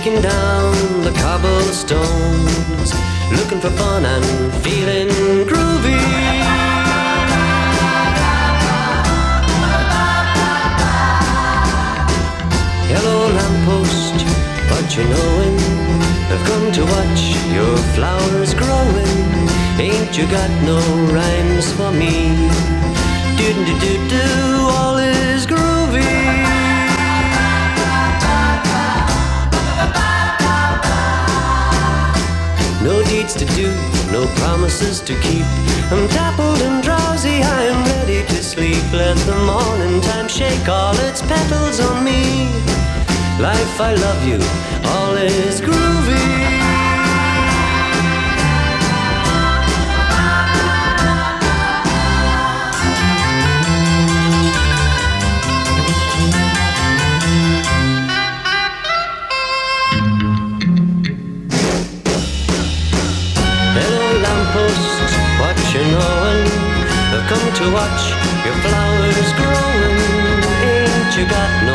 Shaking down the cobblestones, looking for fun and feeling groovy. Hello lamppost, what you knowin'? I've come to watch your flowers growing. Ain't you got no rhymes for me? Do-do-do-do, all is groovy. No deeds to do, no promises to keep. I'm dappled and drowsy, I am ready to sleep. Let the morning time shake all its petals on me. Life, I love you, all is groovy. What you knowin'? I've come to watch your flowers growing. Ain't you got no